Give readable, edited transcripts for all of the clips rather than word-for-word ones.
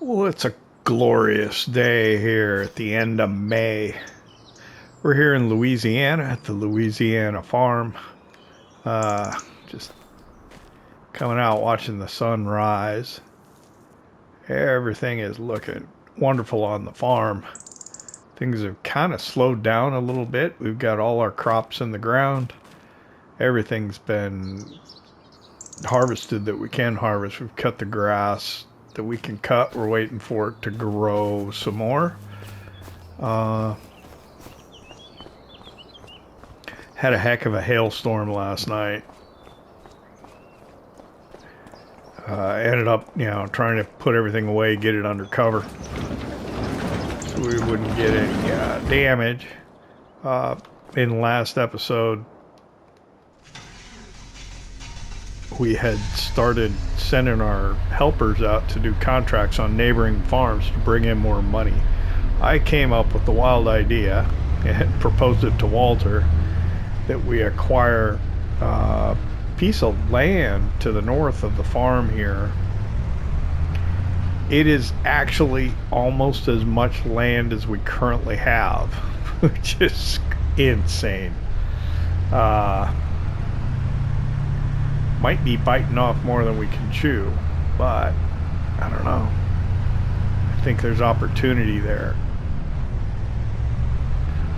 Well, it's a glorious day here at the end of May. We're here in Louisiana at the Louisiana Farm. Just coming out watching the sun rise. Everything is looking wonderful on the farm. Things have kind of slowed down a little bit. We've got all our crops in the ground. Everything's been harvested that we can harvest. We've cut the grass that we can cut. We're waiting for it to grow some more. Had a heck of a hailstorm last night. Ended up, trying to put everything away, get it under cover, so we wouldn't get any damage. In the last episode, we had started sending our helpers out to do contracts on neighboring farms to bring in more money. I came up with the wild idea and proposed it to Walter that we acquire a piece of land to the north of the farm here. It is actually almost as much land as we currently have, which is insane. Might be biting off more than we can chew, but I don't know. I think there's opportunity there.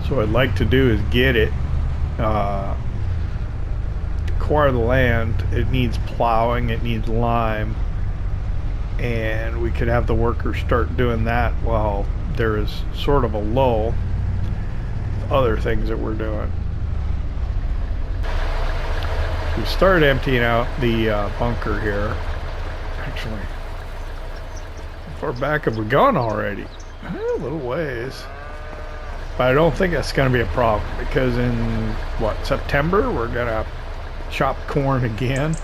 So what I'd like to do is get it, acquire the land. It needs plowing, it needs lime, and we could have the workers start doing that while there is sort of a lull with other things that we're doing. We started emptying out the bunker here. Actually, how far back have we gone already? A little ways. But I don't think that's going to be a problem, because in, September, we're going to chop corn again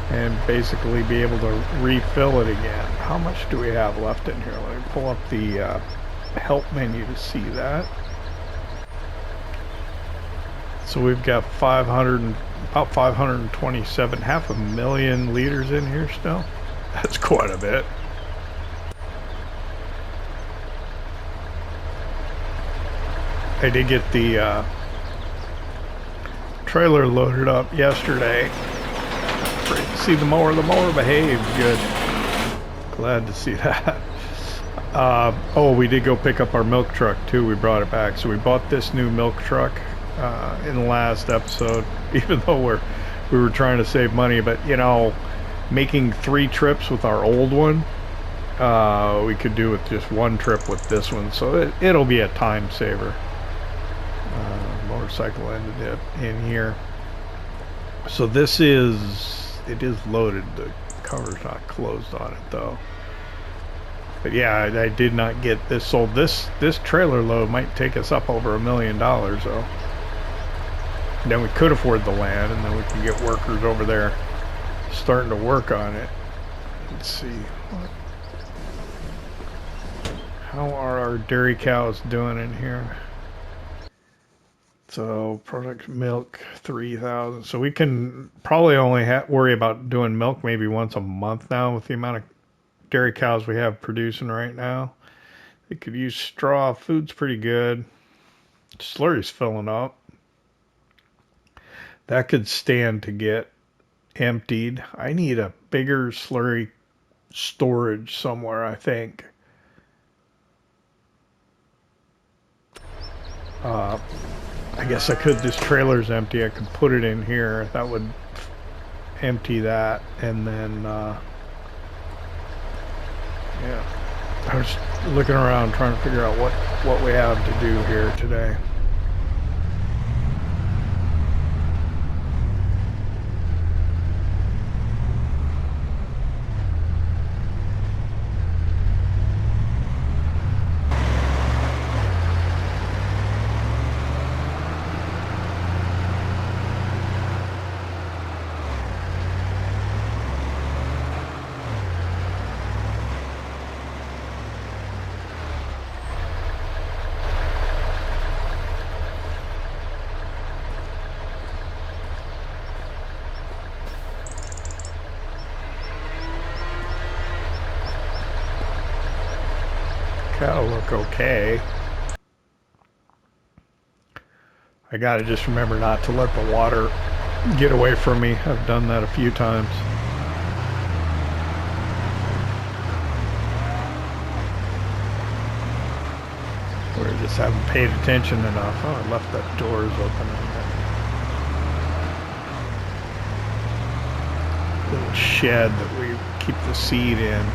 and basically be able to refill it again. How much do we have left in here? Let me pull up the help menu to see that. So we've got about 527, 500,000 liters in here still. That's quite a bit. I did get the trailer loaded up yesterday. Great to see the mower behaved good. Glad to see that. We did go pick up our milk truck too. We brought it back. So we bought this new milk truck in the last episode, even though we were trying to save money. But making 3 trips with our old one, we could do with just 1 trip with this one, so it'll be a time saver. Motorcycle ended up in here. So it is loaded. The cover's not closed on it though. But yeah, I did not get this sold. This trailer load might take us up over $1 million though. Then we could afford the land, and then we can get workers over there starting to work on it. Let's see. How are our dairy cows doing in here? So product milk 3,000. So we can probably only worry about doing milk maybe once a month now with the amount of dairy cows we have producing right now. They could use straw. Food's pretty good. Slurry's filling up. That could stand to get emptied. I need a bigger slurry storage somewhere, I think. I guess I could, this trailer's empty, I could put it in here. That would empty that, and then yeah, I was looking around trying to figure out what we have to do here today. That'll look okay. I gotta just remember not to let the water get away from me. I've done that a few times. Or just haven't paid attention enough. Oh, I left that doors open. Little shed that we keep the seed in.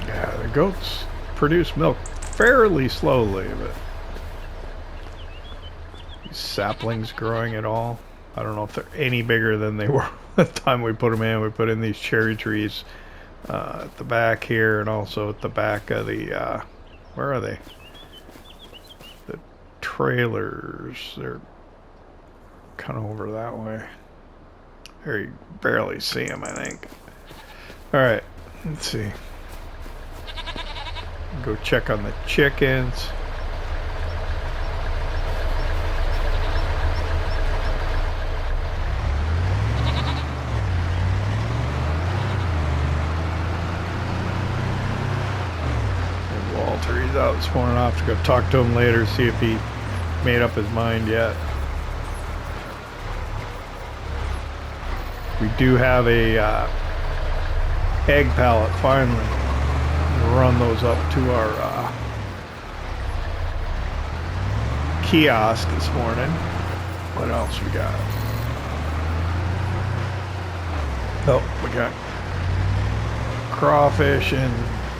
Yeah, the goats produce milk fairly slowly, but these saplings growing at all. I don't know if they're any bigger than they were the time we put them in. We put in these cherry trees at the back here, and also at the back of the where are they? The trailers. They're kind of over that way. There, you barely see them, I think. All right, let's see. Go check on the chickens. He's out this morning. I'll have to go talk to him later, see if he made up his mind yet. We do have a egg pallet finally. We'll run those up to our kiosk this morning. What else we got? Oh, we got crawfish and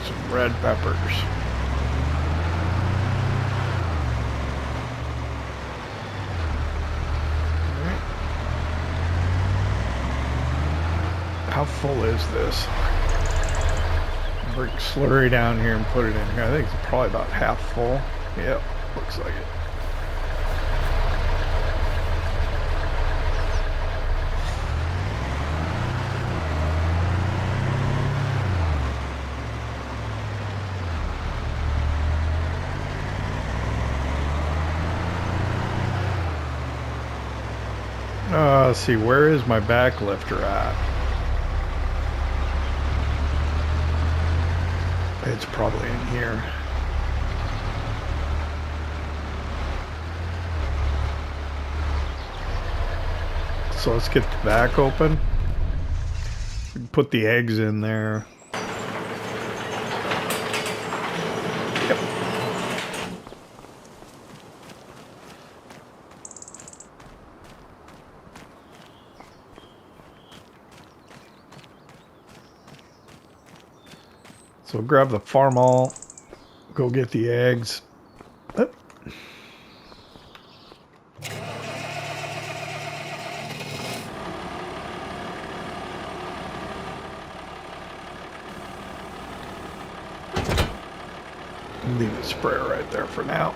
some red peppers. How full is this? Bring slurry down here and put it in here. I think it's probably about half full. Yep, looks like it. Let's see, where is my back lifter at? It's probably in here. So let's get the back open. We can put the eggs in there. Yep. So grab the Farmall, go get the eggs. Oop. Leave the sprayer right there for now.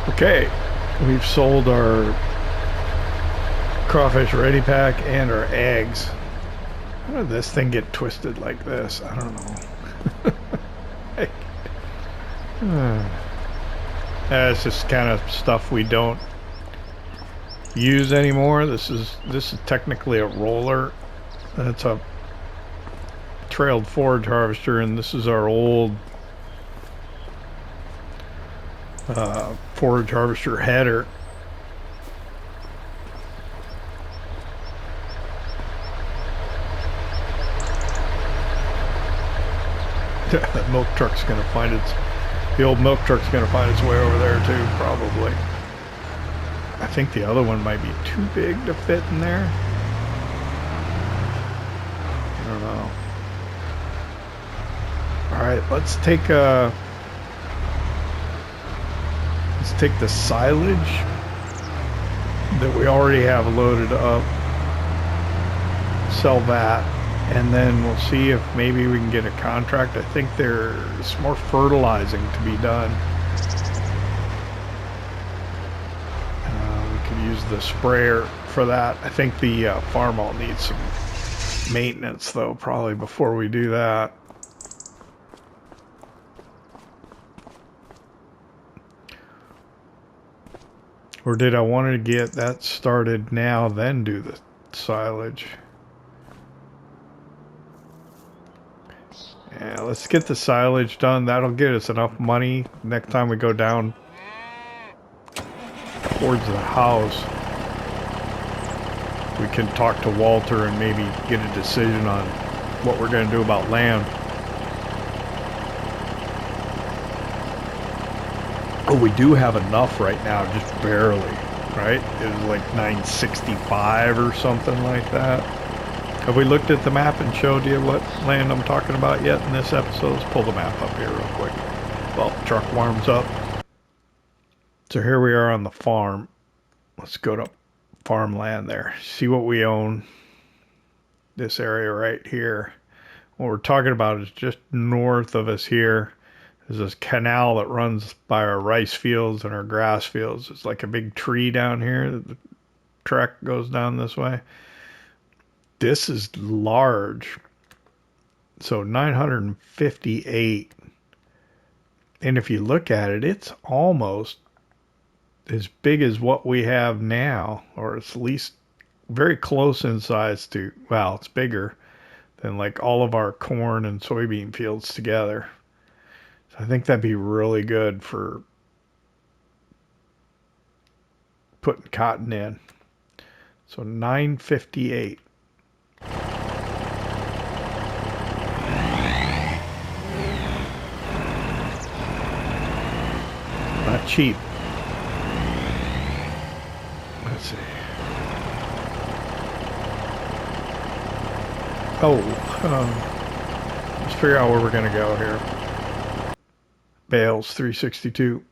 Okay, we've sold our crawfish ready pack and our eggs. How did this thing get twisted like this? I don't know. It's just kind of stuff we don't use anymore. This is technically a roller. It's a trailed forage harvester, and this is our old forage harvester header. The milk truck's gonna find the old milk truck's gonna find its way over there too, probably. I think the other one might be too big to fit in there. I don't know. Alright, let's take the silage that we already have loaded up, sell that, and then we'll see if maybe we can get a contract. I think there's more fertilizing to be done. We could use the sprayer for that. I think the Farmall needs some maintenance though, probably before we do that. Or did I want to get that started now, then do the silage? Yeah, let's get the silage done. That'll get us enough money next time we go down towards the house. We can talk to Walter and maybe get a decision on what we're going to do about land. Oh, we do have enough right now, just barely, right? It was like 965 or something like that. Have we looked at the map and showed you what land I'm talking about yet in this episode? Let's pull the map up here real quick while the truck warms up. So here we are on the farm. Let's go to farmland there. See what we own. This area right here. What we're talking about is just north of us here. There's this canal that runs by our rice fields and our grass fields. It's like a big tree down here. The track goes down this way. This is large. So 958. And if you look at it, it's almost as big as what we have now, or it's at least very close in size to, well, it's bigger than like all of our corn and soybean fields together. So I think that'd be really good for putting cotton in. So 958. Not cheap. Let's see. Let's figure out where we're going to go here. Bales 362.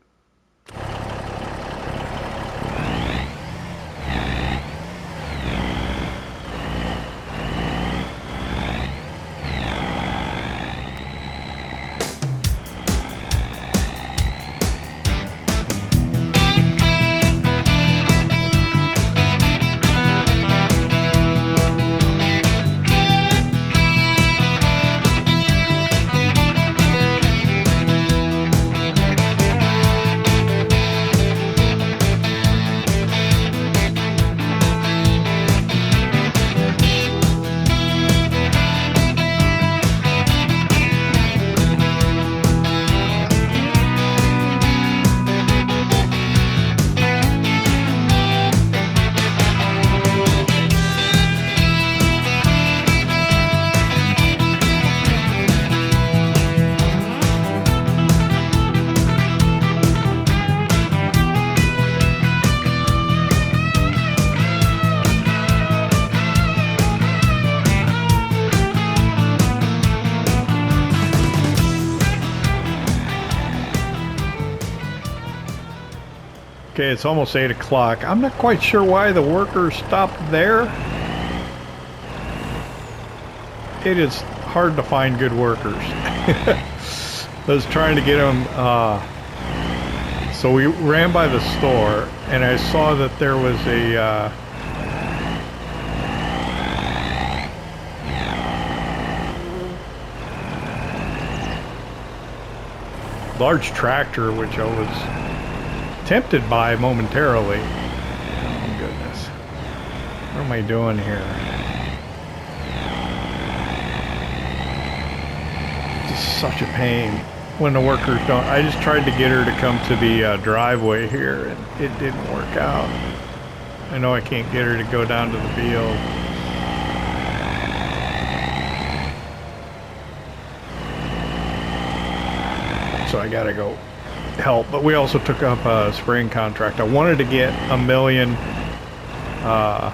Okay, it's almost 8 o'clock. I'm not quite sure why the workers stopped there. It is hard to find good workers. I was trying to get them. So we ran by the store, and I saw that there was a large tractor, which I was tempted by momentarily. Oh goodness. am I doing here? Just such a pain when the workers don't. I just tried to get her to come to the driveway here, and it didn't work out. I know I can't get her to go down to the field. So I gotta go help. But we also took up a spraying contract. I wanted to get $1 million. Oh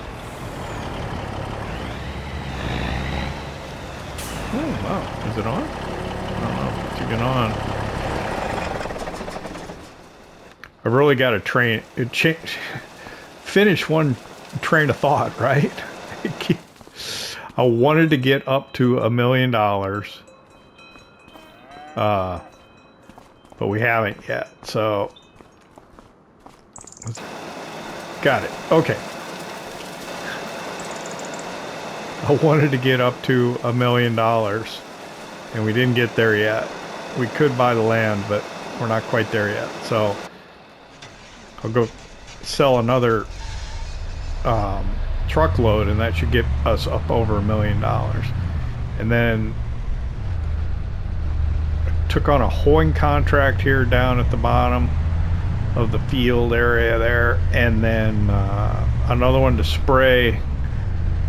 wow, is it on? I don't know if it's even on. I really got to finish one train of thought, right? I wanted to get up to $1 million. But we haven't yet, so got it. Okay. I wanted to get up to $1 million, and we didn't get there yet. We could buy the land, but we're not quite there yet. So I'll go sell another truckload, and that should get us up over $1 million. And then took on a hoeing contract here down at the bottom of the field area there, and then another one to spray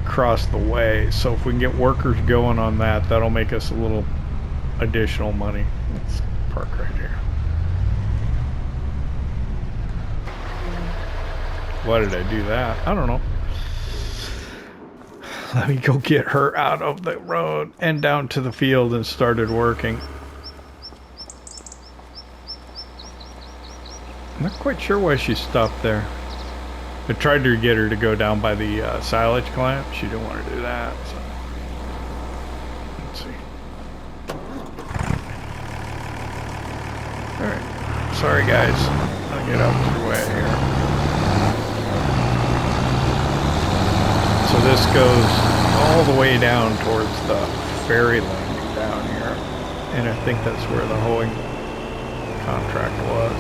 across the way. So if we can get workers going on that, that'll make us a little additional money. Let's park right here. Why did I do that? I don't know. Let me go get her out of the road and down to the field and started working. I'm not quite sure why she stopped there. I tried to get her to go down by the silage clamp. She didn't want to do that. So. Let's see. Alright. Sorry guys. I'll get out of the way here. So this goes all the way down towards the ferry landing down here. And I think that's where the hoeing contract was.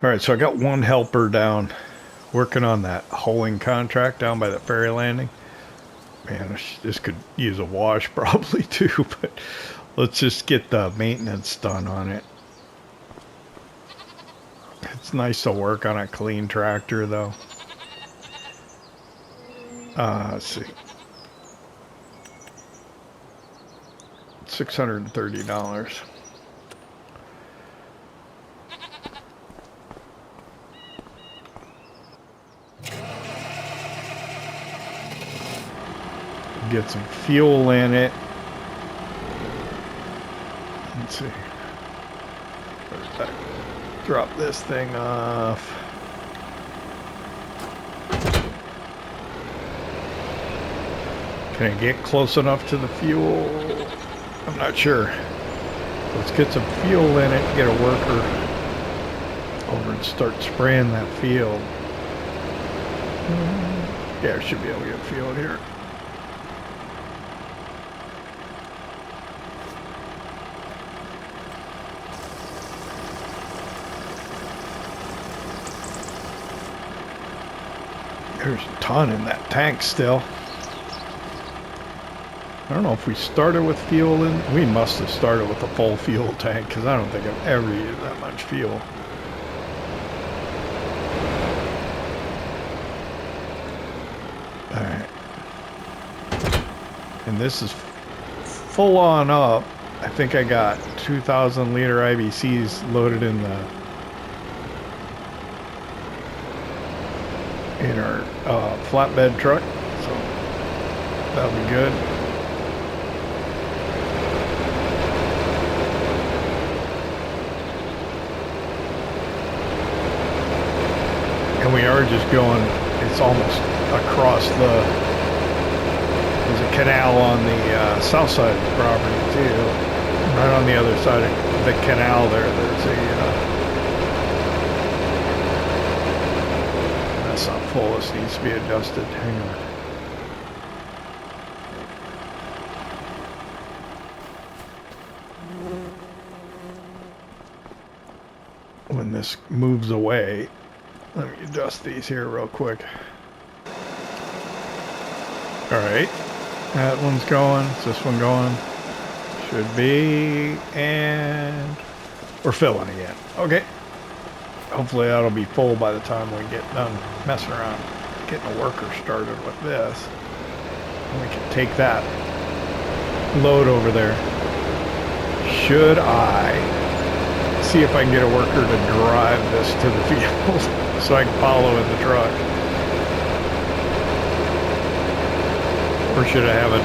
All right, so I got one helper down working on that hoeing contract down by the ferry landing. Man, this could use a wash probably too, but let's just get the maintenance done on it. It's nice to work on a clean tractor though. Let's see. $630. Get some fuel in it. Let's see. Drop this thing off. Can I get close enough to the fuel? I'm not sure. Let's get some fuel in it, get a worker over and start spraying that field. Yeah, I should be able to get fuel here. There's a ton in that tank still. I don't know if we started with fuel in. We must have started with a full fuel tank because I don't think I've ever used that much fuel. Alright. And this is full on up. I think I got 2,000 liter IBCs loaded in our flatbed truck. So that'll be good. And we are just going, it's almost across there's a canal on the south side of the property too. Right on the other side of the canal there's a, that's not full, this needs to be adjusted, hang on. When this moves away, let me adjust these here real quick. Alright, that one's going, is this one going? Should be, and we're filling again. Okay, hopefully that'll be full by the time we get done messing around, getting a worker started with this. And we can take that load over there. Should I see if I can get a worker to drive this to the field so I can follow in the truck? Or should I have a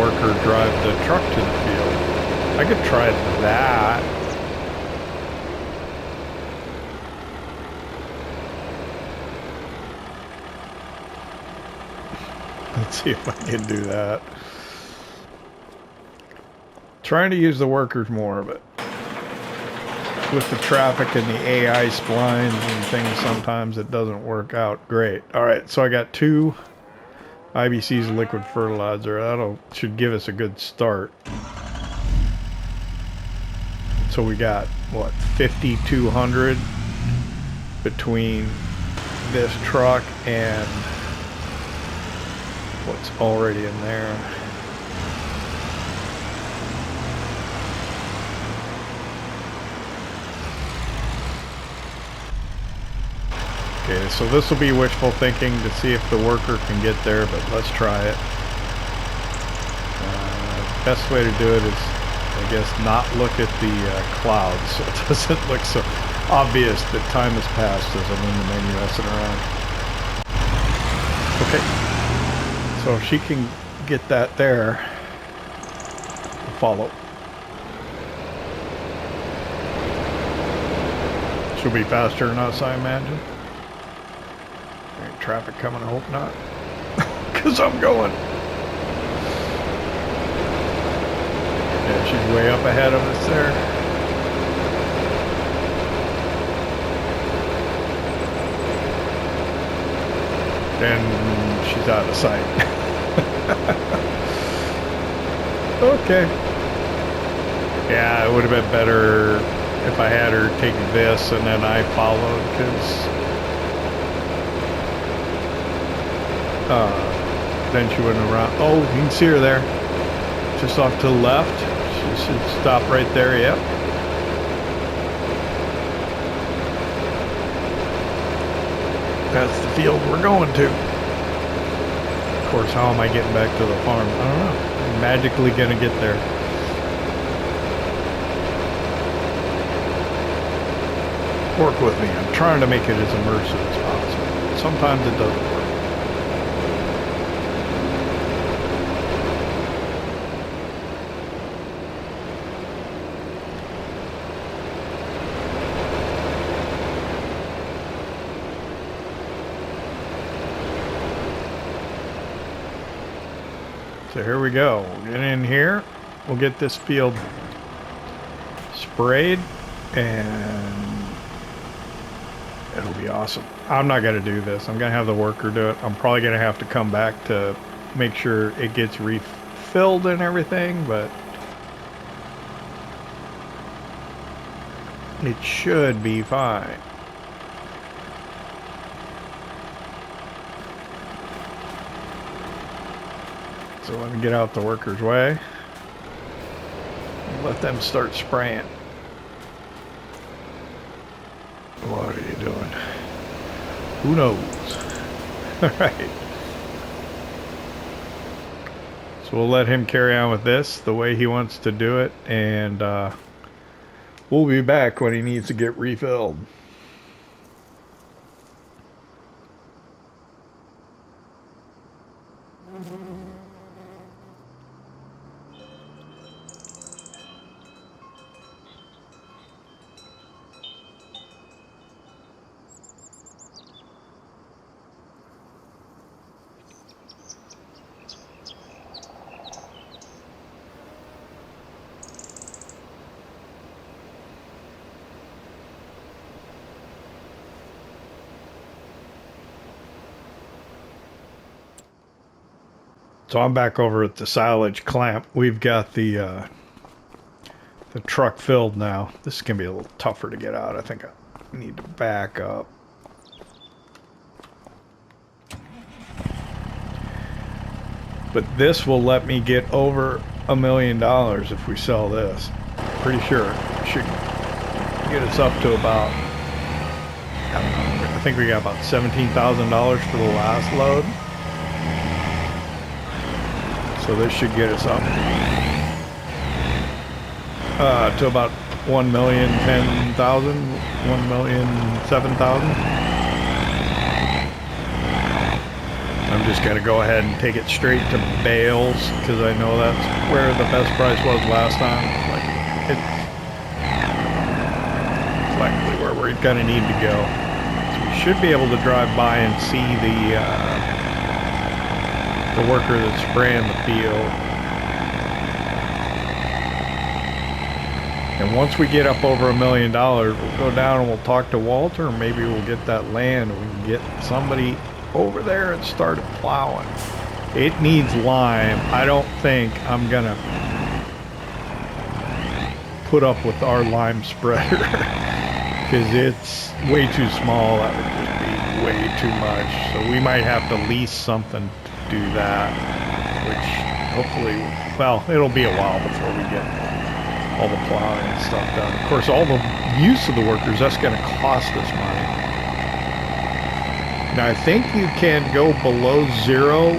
worker drive the truck to the field? I could try that. Let's see if I can do that. Trying to use the workers more, but with the traffic and the AI splines and things, sometimes it doesn't work out great. All right, so I got 2 IBCs of liquid fertilizer. That'll should give us a good start. So we got what, 5,200 between this truck and what's already in there. Okay, so this will be wishful thinking to see if the worker can get there, but let's try it. Best way to do it is, I guess, not look at the clouds so it doesn't look so obvious that time has passed as I'm in the menu messing around. Okay, so if she can get that there, we'll follow. She'll be faster than us, I imagine. Traffic coming, I hope not. Because I'm going. Yeah, she's way up ahead of us there. And she's out of sight. Okay. Yeah, it would have been better if I had her take this and then I followed, because then she wouldn't have run. Oh, you can see her there. Just off to the left. She should stop right there, yep. That's the field we're going to. Of course, how am I getting back to the farm? I don't know. I'm magically gonna get there. Work with me. I'm trying to make it as immersive as possible. Sometimes it doesn't work. So here we go. We'll get in here. We'll get this field sprayed and it'll be awesome. I'm not going to do this. I'm going to have the worker do it. I'm probably going to have to come back to make sure it gets refilled and everything, but it should be fine. So let me get out the worker's way. Let them start spraying. What are you doing? Who knows? Alright. So we'll let him carry on with this the way he wants to do it, and we'll be back when he needs to get refilled. So I'm back over at the silage clamp. We've got the truck filled now. This is gonna be a little tougher to get out. I think I need to back up. But this will let me get over $1 million if we sell this. Pretty sure it should get us up to about, I don't know, I think we got about $17,000 for the last load. So this should get us up to about 1,010,000, 1,007,000. I'm just gonna go ahead and take it straight to bales because I know that's where the best price was last time. It's likely where we're gonna need to go. So we should be able to drive by and see the worker that's spraying the field. And once we get up over $1 million, we'll go down and we'll talk to Walter, and maybe we'll get that land and we can get somebody over there and start plowing. It needs lime. I don't think I'm gonna put up with our lime spreader because it's way too small. That would just be way too much. So we might have to lease something do that, which hopefully, well, it'll be a while before we get all the plowing and stuff done. Of course, all the use of the workers, that's going to cost us money. Now, I think you can go below zero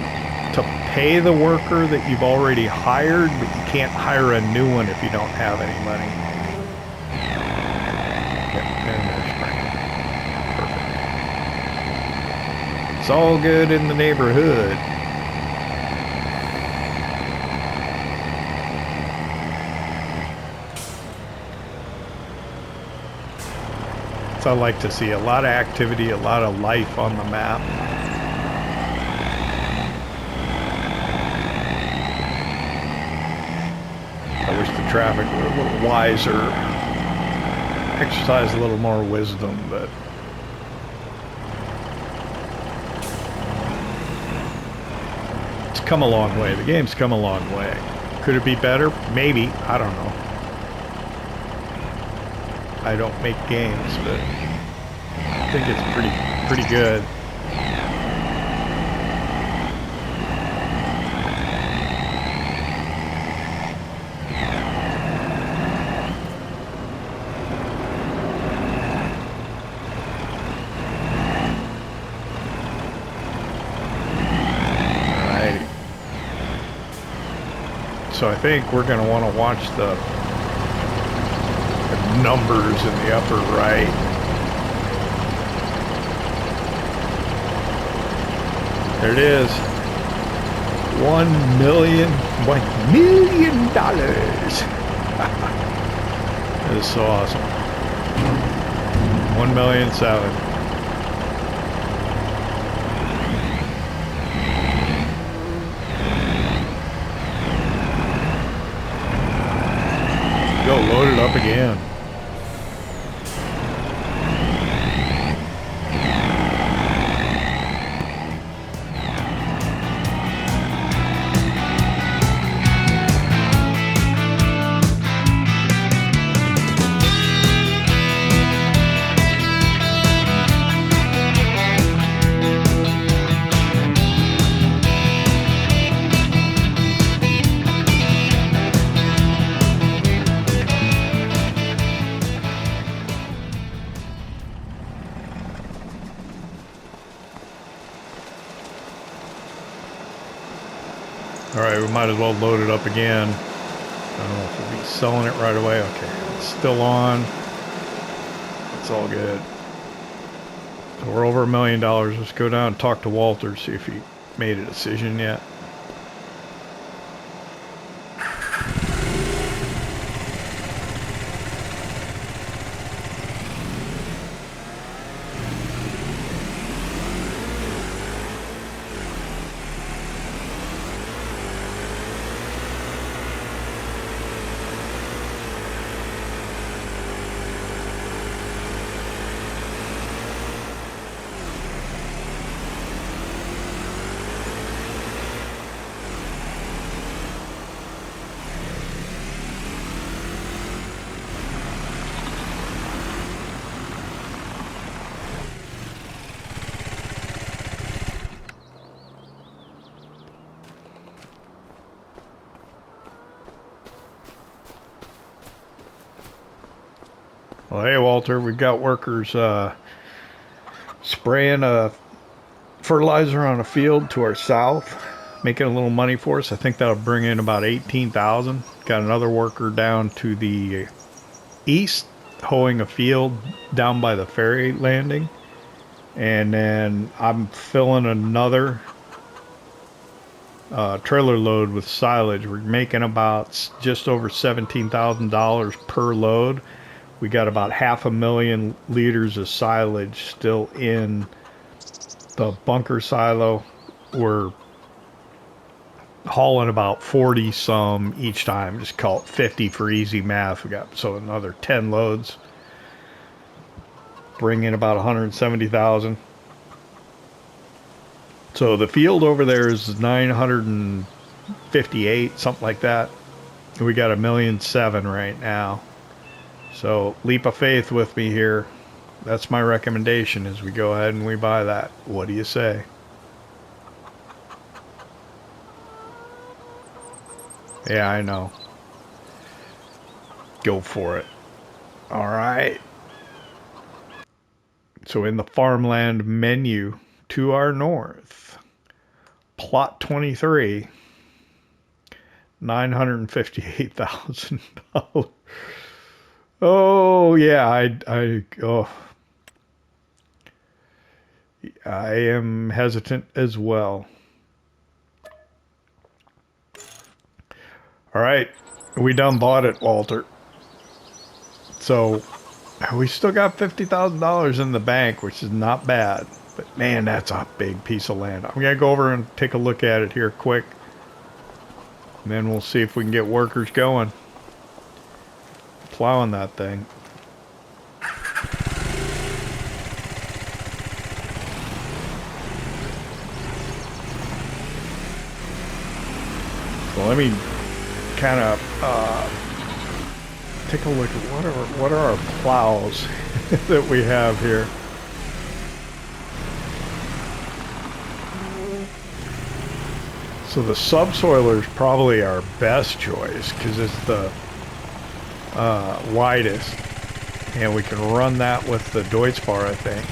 to pay the worker that you've already hired, but you can't hire a new one if you don't have any money. Yep, and there's perfect. It's all good in the neighborhood. So I like to see a lot of activity, a lot of life on the map. I wish the traffic were a little wiser, exercise a little more wisdom, but it's come a long way. The game's come a long way. Could it be better? Maybe. I don't know. I don't make games, but I think it's pretty good. Alrighty. So I think we're going to want to watch the numbers in the upper right. There it is. $1 million. That is so awesome. 1,000,007. Go load it up again. Alright, we might as well load it up again. I don't know if we'll be selling it right away. Okay, it's still on. It's all good. So we're over $1 million. Let's go down and talk to Walter, see if he made a decision yet. Well, hey, Walter, we've got workers spraying a fertilizer on a field to our south, making a little money for us. I think that'll bring in about 18,000. Got another worker down to the east, hoeing a field down by the ferry landing. And then I'm filling another trailer load with silage. We're making about just over $17,000 per load. We got about 500,000 liters of silage still in the bunker silo. We're hauling about 40 some each time. Just call it 50 for easy math. We got so another 10 loads. Bring in about 170,000. So the field over there is 958, something like that. We got 1,700,000 right now. So leap of faith with me here. That's my recommendation, is we go ahead and we buy that. What do you say? Yeah, I know. Go for it. All right. So in the farmland menu to our north, plot 23, $958,000. Oh yeah, I am hesitant as well. All right, we done bought it, Walter. So we still got $50,000 in the bank, which is not bad. But man, that's a big piece of land. I'm gonna go over and take a look at it here quick, and then we'll see if we can get workers going. Plowing that thing. So let me kind of take a look at what are our plows that we have here. So the subsoiler is probably our best choice because it's the widest, and we can run that with the Deutz-Bar, I think.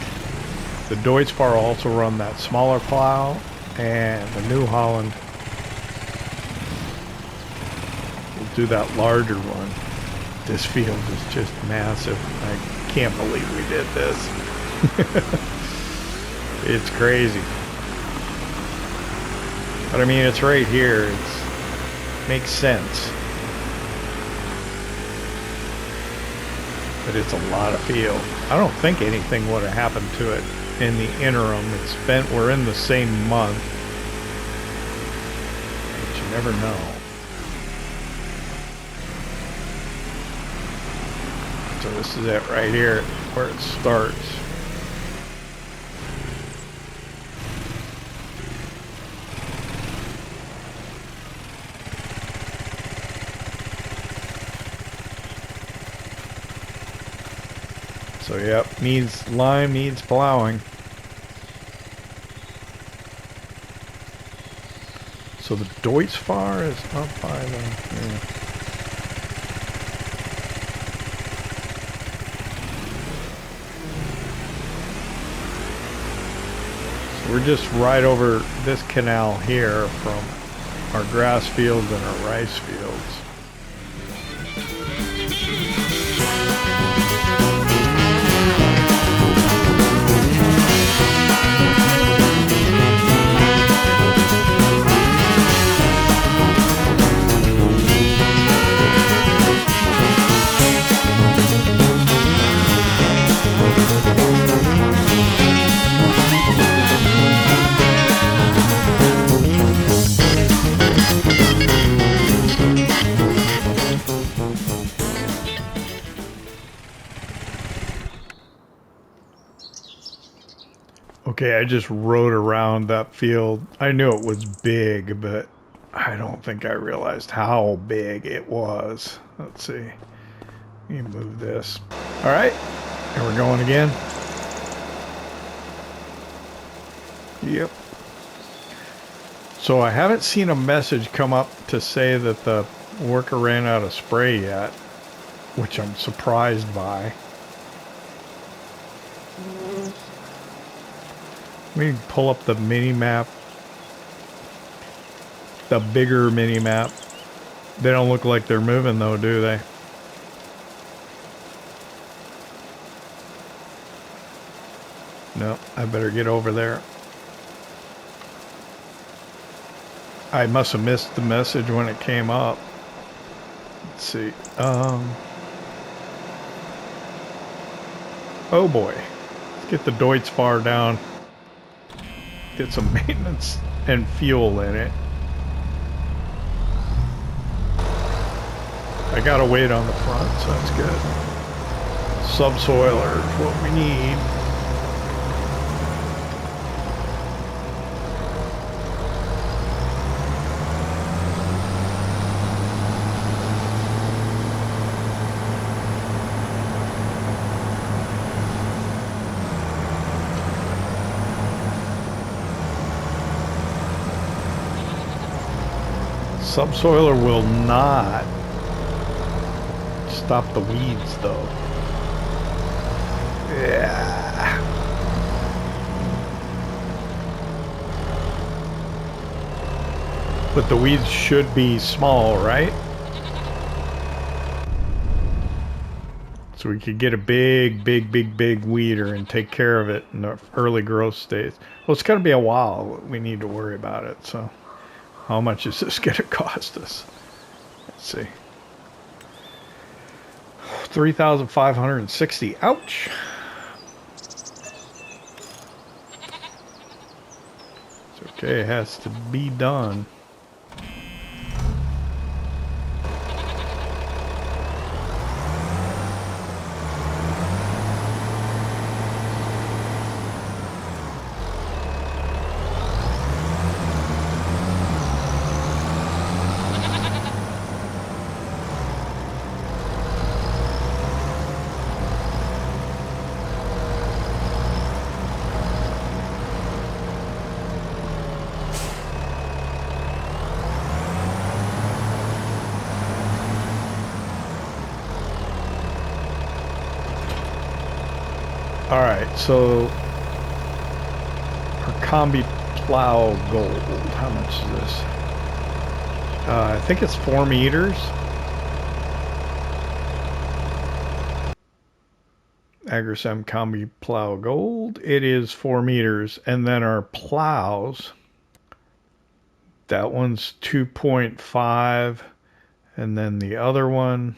The Deutz-Bar also run that smaller plow, and the New Holland will do that larger one. This field is just massive. I can't believe we did this. It's crazy. But I mean, it's right here. It makes sense. But it's a lot of field. I don't think anything would have happened to it in the interim. We're in the same month. But you never know. So this is it right here where it starts. So yep, lime needs plowing. So the Deutz-Bar is up by the... Yeah. So we're just right over this canal here from our grass fields and our rice fields. Okay, I just rode around that field. I knew it was big, but I don't think I realized how big it was. Let's see. Let me move this. All right, and we're going again. Yep. So I haven't seen a message come up to say that the worker ran out of spray yet, which I'm surprised by. We can pull up the mini map, the bigger mini map. They don't look like they're moving though, do they? No, I better get over there. I must have missed the message when it came up. Let's see. Oh boy. Let's get the Deutz down. Get some maintenance and fuel in it. I gotta wait on the front, so that's good. Subsoiler is what we need. Subsoiler will not stop the weeds though. Yeah. But the weeds should be small, right? So we could get a big weeder and take care of it in the early growth stage. Well, it's going to be a while. We need to worry about it, so. How much is this going to cost us? Let's see. 3,560. Ouch. It's okay. It has to be done. Alright, so our combi plow gold, how much is this? I think it's 4 meters. Agrar combi plow gold, it is 4 meters. And then our plows, that one's 2.5. And then the other one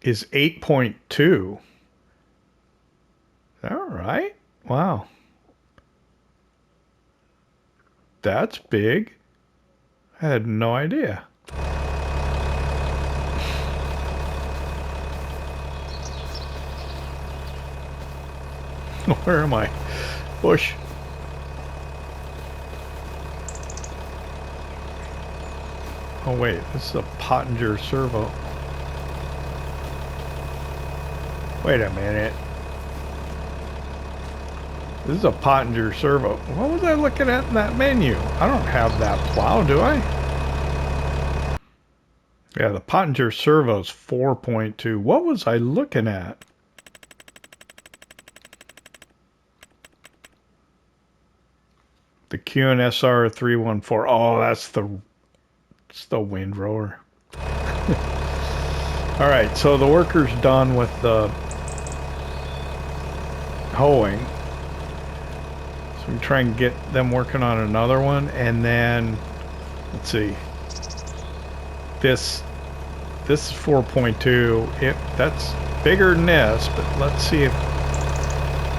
is 8.2. All right. Wow. That's big. I had no idea. Where am I? Bush. Oh wait, this is a Pottinger servo. Wait a minute. This is a Pottinger servo. What was I looking at in that menu? I don't have that plow, do I? Yeah, the Pottinger servo's 4.2. What was I looking at? The Kuhn SR 314. Oh, that's the It's the windrower. All right, so the worker's done with the hoeing. So we try and get them working on another one, and then let's see. This is 4.2. That's bigger than this, but let's see if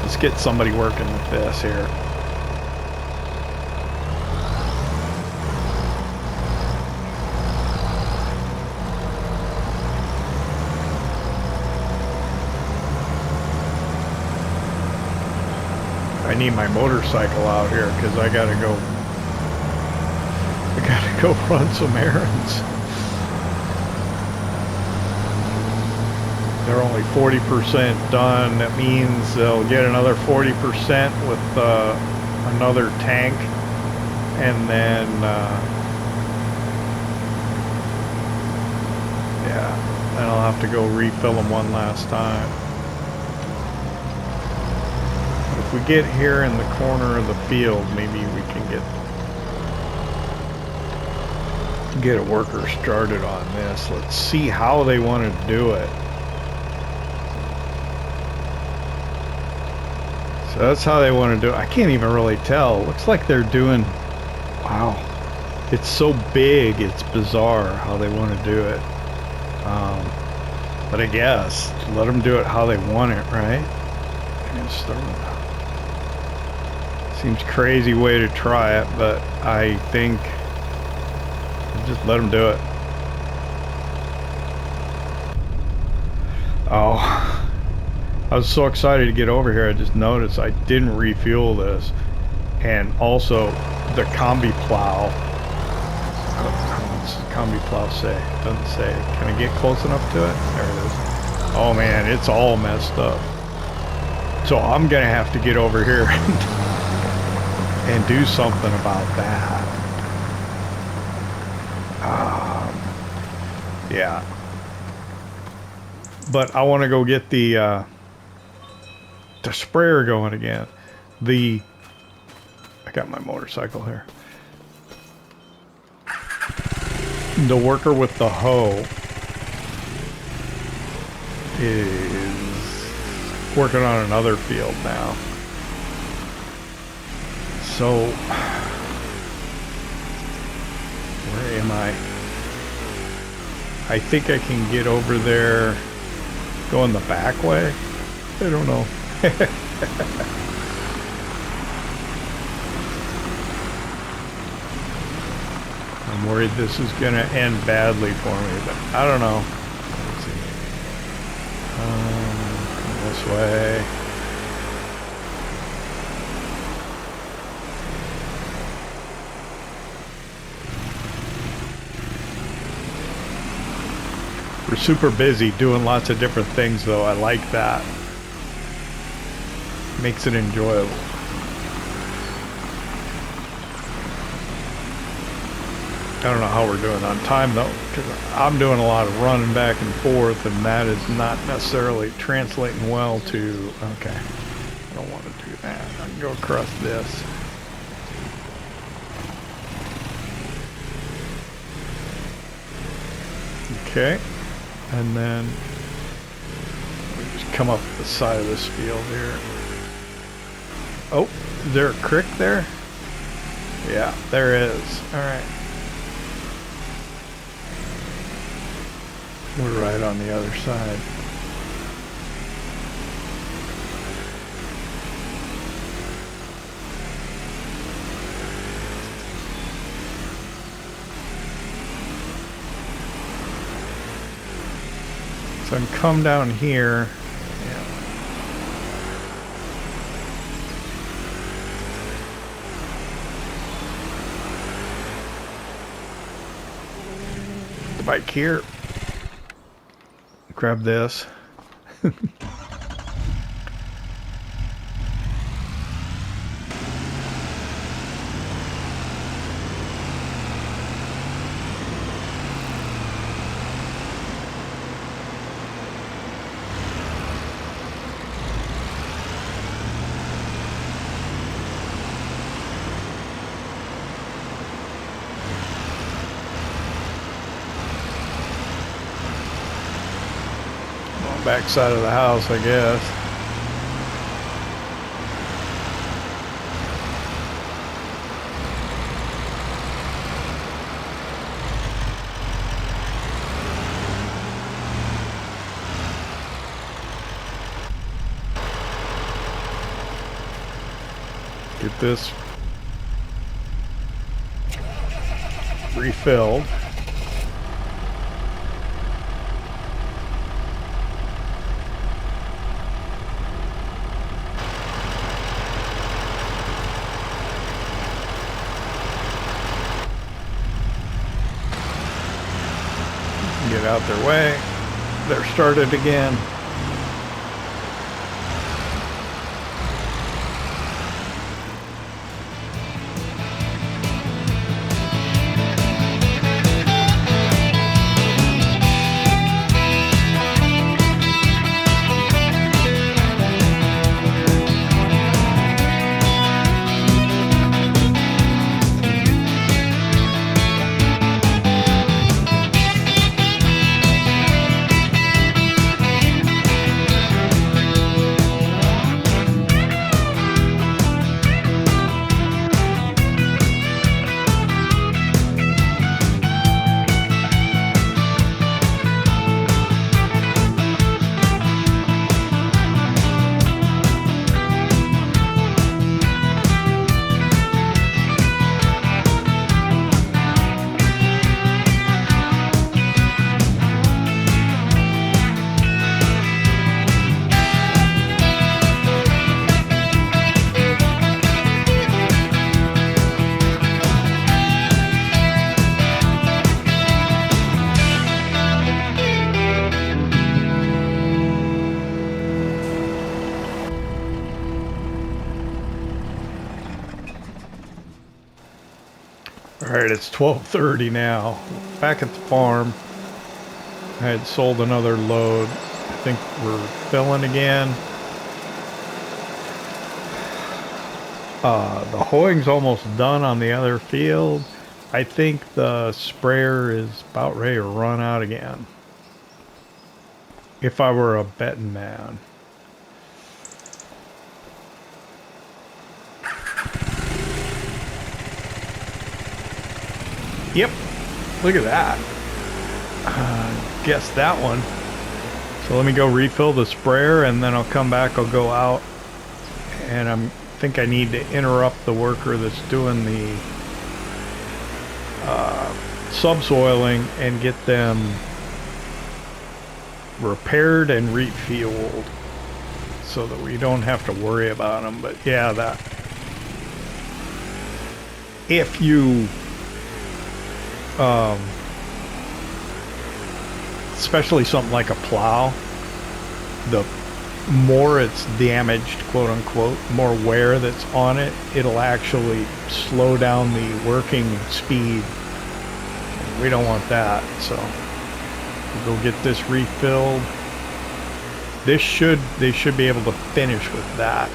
let's get somebody working with this here. I need my motorcycle out here because I gotta go run some errands. They're only 40% done. That means they'll get another 40% with another tank, and then yeah, then I'll have to go refill them one last time. If we get here in the corner of the field, maybe we can get a worker started on this. Let's see how they want to do it. So that's how they want to do it. I can't even really tell. Looks like they're doing, wow, it's so big, it's bizarre how they want to do it. But I guess let them do it how they want it, right? Seems crazy way to try it, but I think just let them do it. Oh, I was so excited to get over here. I just noticed I didn't refuel this, and also the combi plow. What's the combi plow say? It doesn't say. Can I get close enough to it? There it is. Oh man, it's all messed up. So I'm gonna have to get over here and do something about that. Yeah. But I want to go get the sprayer going again. I got my motorcycle here. The worker with the hoe is working on another field now. So, where am I? I think I can get over there going the back way. I don't know. I'm worried this is going to end badly for me, but I don't know. Let's see. Come this way. We're super busy doing lots of different things, though. I like that. Makes it enjoyable. I don't know how we're doing on time, though, because I'm doing a lot of running back and forth, and that is not necessarily translating well to... Okay. I don't want to do that. I can go across this. Okay. And then we just come up the side of this field here. Oh, is there a creek there? Yeah, there is. All right. We're right on the other side. So I can come down here. Yeah. The bike here. Grab this. back side of the house, I guess. Get this refilled. Get out their way. They're started again. Alright, it's 12:30 now. Back at the farm. I had sold another load. I think we're filling again. The hoeing's almost done on the other field. I think the sprayer is about ready to run out again. If I were a betting man. Yep, look at that. Guess that one. So let me go refill the sprayer and then I'll come back, I'll go out, and I think I need to interrupt the worker that's doing the subsoiling and get them repaired and refueled so that we don't have to worry about them. But yeah, that if you especially something like a plow, the more it's damaged, quote unquote, more wear that's on it, it'll actually slow down the working speed. We don't want that, so we'll go get this refilled. They should be able to finish with that.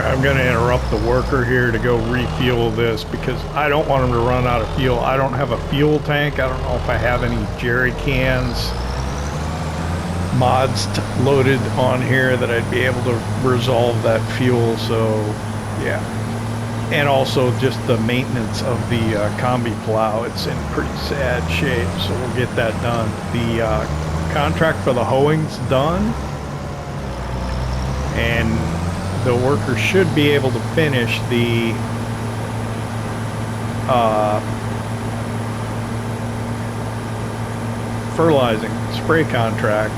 I'm going to interrupt the worker here to go refuel this because I don't want him to run out of fuel. I don't have a fuel tank. I don't know if I have any jerry cans. mods loaded on here that I'd be able to resolve that fuel. So yeah, and also just the maintenance of the combi plow. It's in pretty sad shape, so we'll get that done. The contract for the hoeing's done, and the worker should be able to finish the fertilizing spray contract.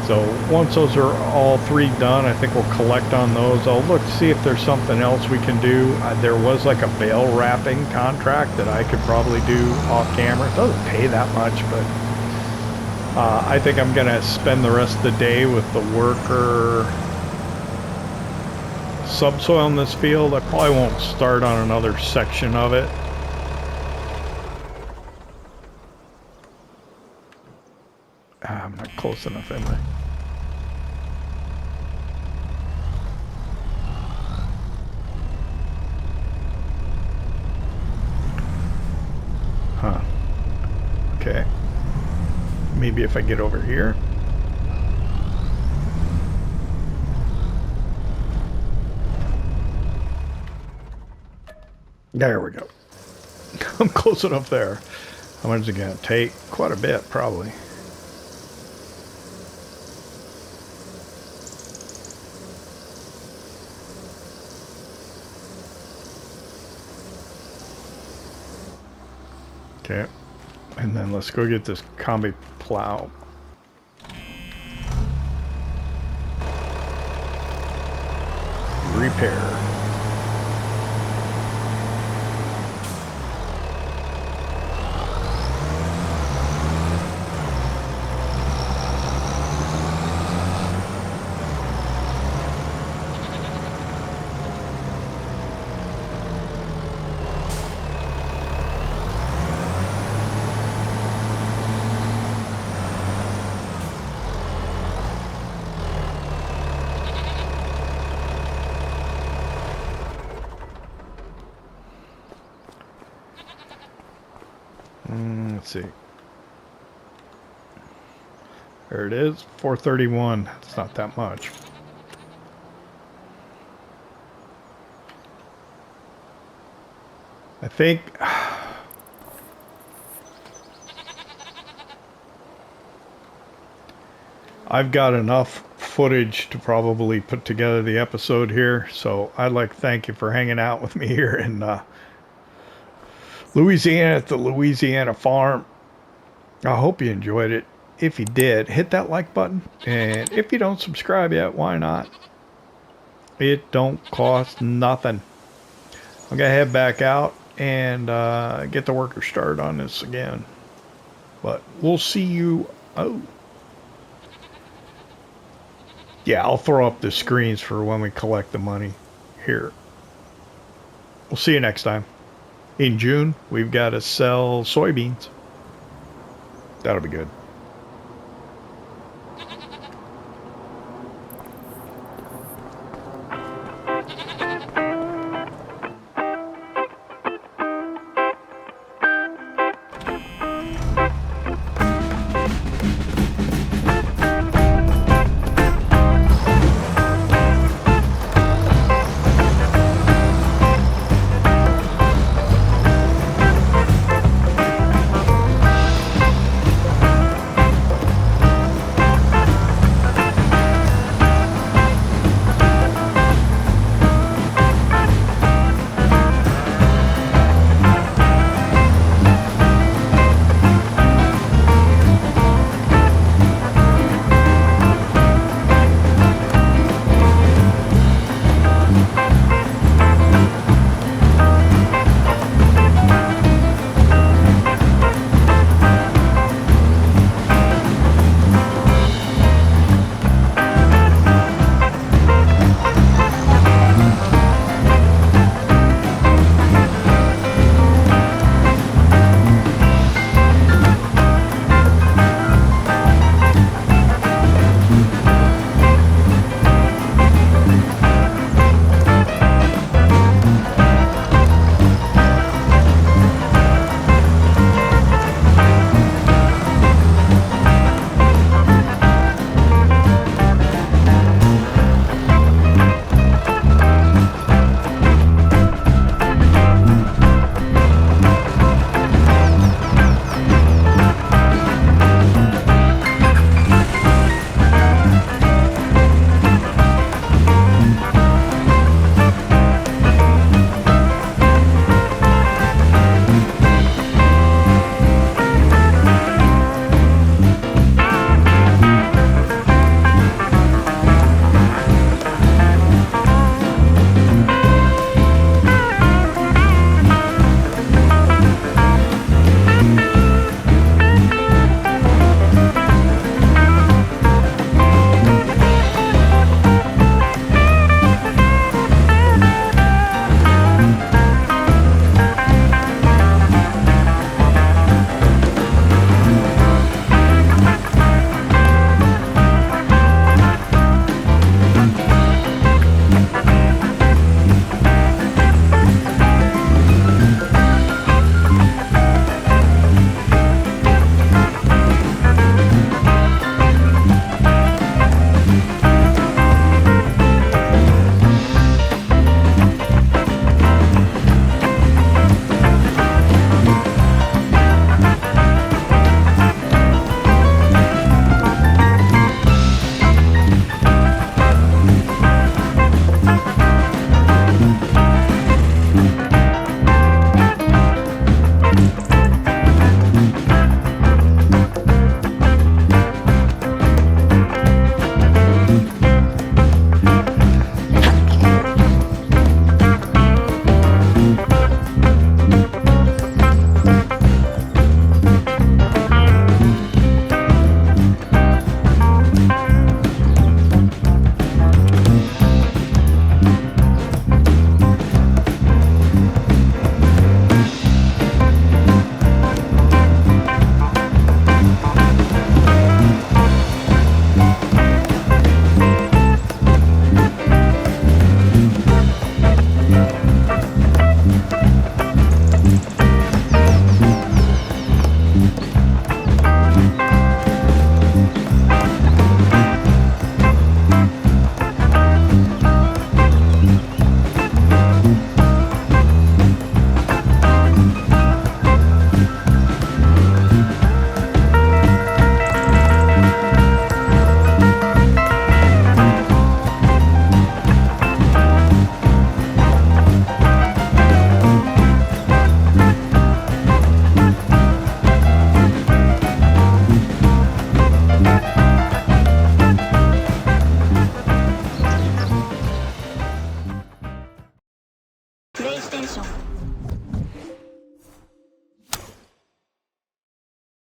So once those are all three done, I think we'll collect on those. I'll look to see if there's something else we can do. There was like a bale wrapping contract that I could probably do off camera. It doesn't pay that much, but I think I'm gonna spend the rest of the day with the worker subsoil in this field. I probably won't start on another section of it. I'm not close enough, am I? Huh. Okay. Maybe if I get over here. There we go. I'm close enough there. How much is it going to take? Quite a bit, probably. Okay, and then let's go get this combi plow. Repair. Let's see. There it is, 431. It's not that much. I think I've got enough footage to probably put together the episode here. So I'd like to thank you for hanging out with me here in Louisiana at the Louisiana Farm. I hope you enjoyed it. If you did, hit that like button. And if you don't subscribe yet, why not? It don't cost nothing. I'm going to head back out and get the worker started on this again. But we'll see you. Oh. Yeah, I'll throw up the screens for when we collect the money here. We'll see you next time. In June, we've got to sell soybeans. That'll be good.